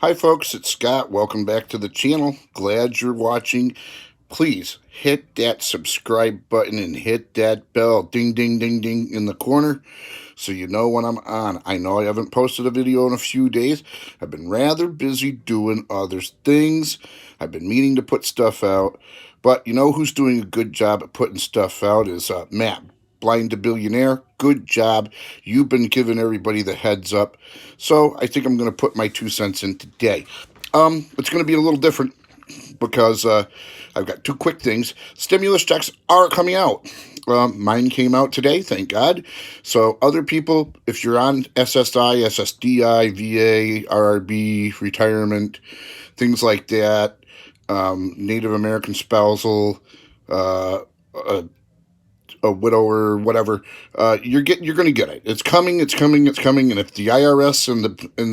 Hi folks, it's Scott. Welcome back to the channel. Glad you're watching. Please hit that subscribe button and hit that bell, ding ding ding ding, in the corner so you know when I'm on. I know I haven't posted a video in a few days. I've been rather busy doing other things. I've been meaning to put stuff out, but you know who's doing a good job at putting stuff out is Matt, Blind to Billionaire. Good job. You've been giving everybody the heads up. So I think I'm going to put my 2 cents in today. It's going to be a little different because I've got two quick things. Stimulus checks are coming out. Mine came out today, thank God. So other people, if you're on SSI, SSDI, VA, RRB, retirement, things like that, Native American spousal, uh, a widower, whatever, you're going to get it. It's coming. It's coming. It's coming. And if the IRS and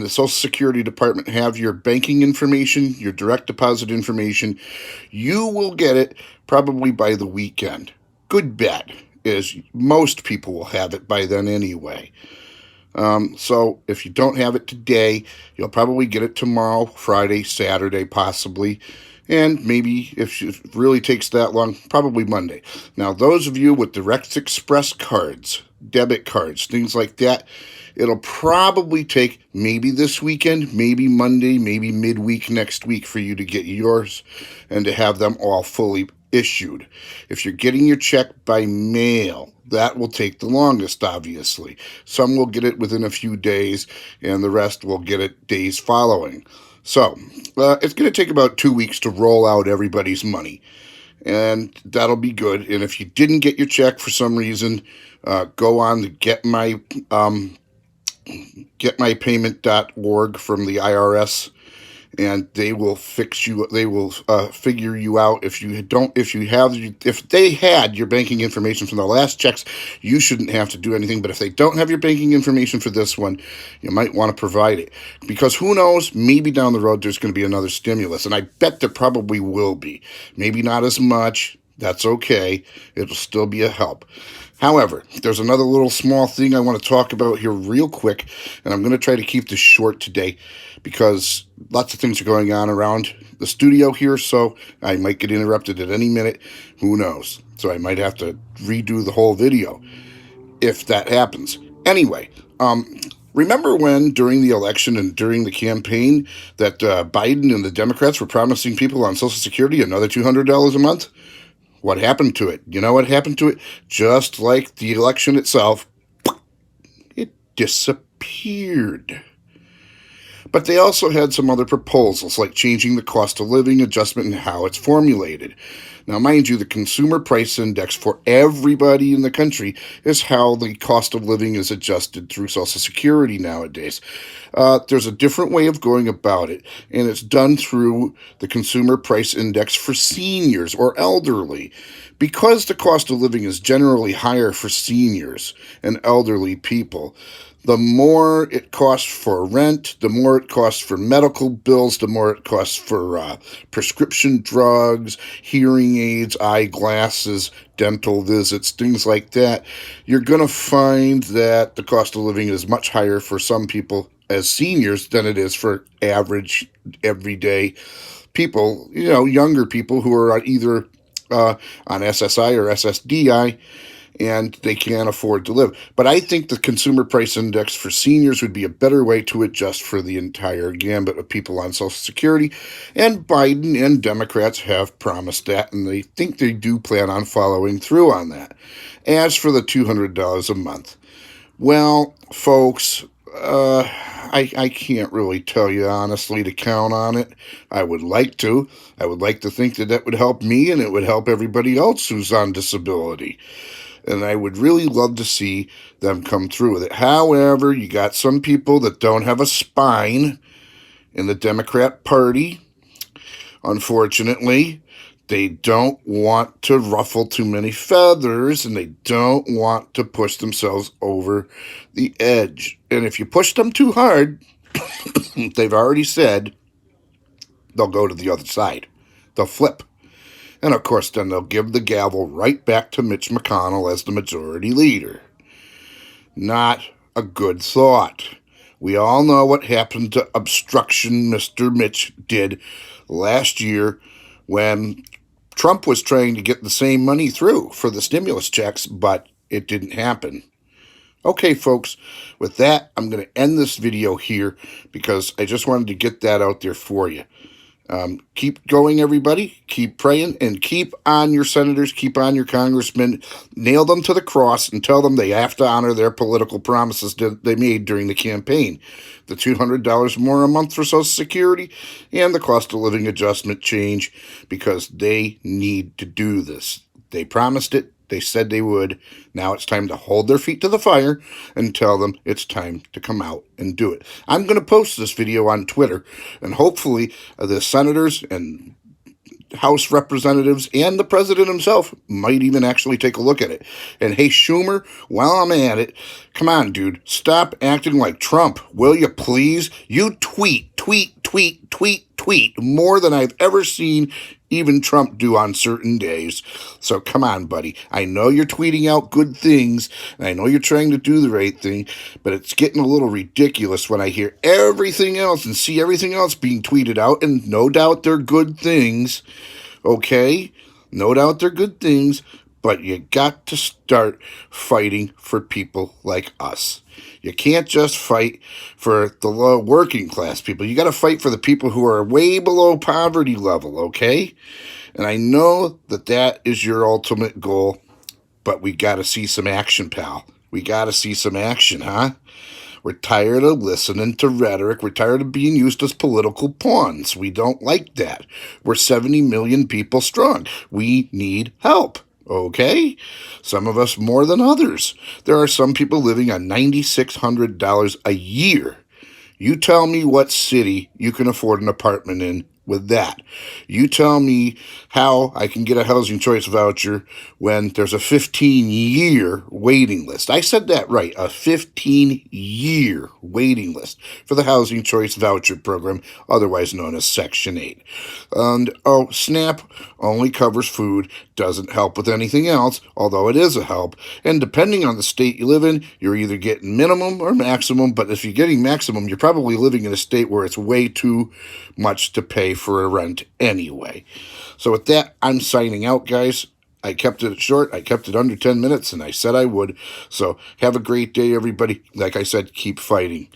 the Social Security Department have your banking information, your direct deposit information, you will get it probably by the weekend. Good bet is most people will have it by then anyway. So if you don't have it today, you'll probably get it tomorrow, Friday, Saturday, possibly. And maybe if it really takes that long, probably Monday. Now, those of you with Direct Express cards, debit cards, things like that, it'll probably take maybe this weekend, maybe Monday, maybe midweek next week for you to get yours and to have them all fully issued. If you're getting your check by mail, that will take the longest, obviously. Some will get it within a few days, and the rest will get it days following. So, it's going to take about 2 weeks to roll out everybody's money, and that'll be good. And if you didn't get your check for some reason, go on to getmypayment.org from the IRS, and they will fix you. They will figure you out. If they had your banking information from the last checks, you shouldn't have to do anything. But if they don't have your banking information for this one, you might want to provide it, because who knows? Maybe down the road there's going to be another stimulus, and I bet there probably will be. Maybe not as much. That's okay. It'll still be a help. However, there's another little small thing I want to talk about here real quick, and I'm going to try to keep this short today because lots of things are going on around the studio here, so I might get interrupted at any minute. Who knows? So I might have to redo the whole video if that happens. Anyway, remember when during the election and during the campaign that Biden and the Democrats were promising people on Social Security another $200 a month? What happened to it? You know what happened to it? Just like the election itself, it disappeared. But they also had some other proposals, like changing the cost of living adjustment and how it's formulated. Now, mind you, the consumer price index for everybody in the country is how the cost of living is adjusted through Social Security nowadays. There's a different way of going about it, and it's done through the consumer price index for seniors or elderly. Because the cost of living is generally higher for seniors and elderly people, the more it costs for rent, the more it costs for medical bills, the more it costs for prescription drugs, hearing aids, eyeglasses, dental visits, things like that. You're going to find that the cost of living is much higher for some people as seniors than it is for average, everyday people, younger people who are either on SSI or SSDI, and they can't afford to live. But I think the consumer price index for seniors would be a better way to adjust for the entire gambit of people on Social Security. And Biden and Democrats have promised that, and they think they do plan on following through on that. As for the $200 a month, well, folks, I can't really tell you honestly to count on it. I would like to. I would like to think that that would help me, and it would help everybody else who's on disability. And I would really love to see them come through with it. However, you got some people that don't have a spine in the Democrat Party. Unfortunately, they don't want to ruffle too many feathers, and they don't want to push themselves over the edge. And if you push them too hard, they've already said they'll go to the other side. They'll flip. And of course, then they'll give the gavel right back to Mitch McConnell as the majority leader. Not a good thought. We all know what happened to obstruction Mr. Mitch did last year when Trump was trying to get the same money through for the stimulus checks, but it didn't happen. Okay, folks, with that, I'm going to end this video here because I just wanted to get that out there for you. Keep going, everybody. Keep praying and keep on your senators, keep on your congressmen. Nail them to the cross and tell them they have to honor their political promises that they made during the campaign. The $200 more a month for Social Security and the cost of living adjustment change, because they need to do this. They promised it. They said they would. Now it's time to hold their feet to the fire and tell them it's time to come out and do it. I'm going to post this video on Twitter, and hopefully the senators and House representatives and the president himself might even actually take a look at it. And hey, Schumer, while I'm at it, come on, dude, stop acting like Trump, will you please? You tweet more than I've ever seen even Trump do on certain days. So come on, buddy. I know you're tweeting out good things, and I know you're trying to do the right thing, but it's getting a little ridiculous when I hear everything else and see everything else being tweeted out, and no doubt they're good things, okay? No doubt they're good things, but you got to start fighting for people like us. You can't just fight for the low working class people. You got to fight for the people who are way below poverty level, okay? And I know that that is your ultimate goal, but we got to see some action, pal. We got to see some action, huh? We're tired of listening to rhetoric. We're tired of being used as political pawns. We don't like that. We're 70 million people strong. We need help. Okay? Some of us more than others. There are some people living on $9,600 a year. You tell me what city you can afford an apartment in with that. You tell me how I can get a housing choice voucher when there's a 15-year waiting list. I said that right, a 15-year waiting list for the housing choice voucher program, otherwise known as Section 8. And, oh, SNAP only covers food, doesn't help with anything else, although it is a help. And depending on the state you live in, you're either getting minimum or maximum, but if you're getting maximum, you're probably living in a state where it's way too much to pay for a rent anyway. So with that, I'm signing out, guys. I kept it short. I kept it under 10 minutes, and I said I would. So have a great day, everybody. Like I said, keep fighting.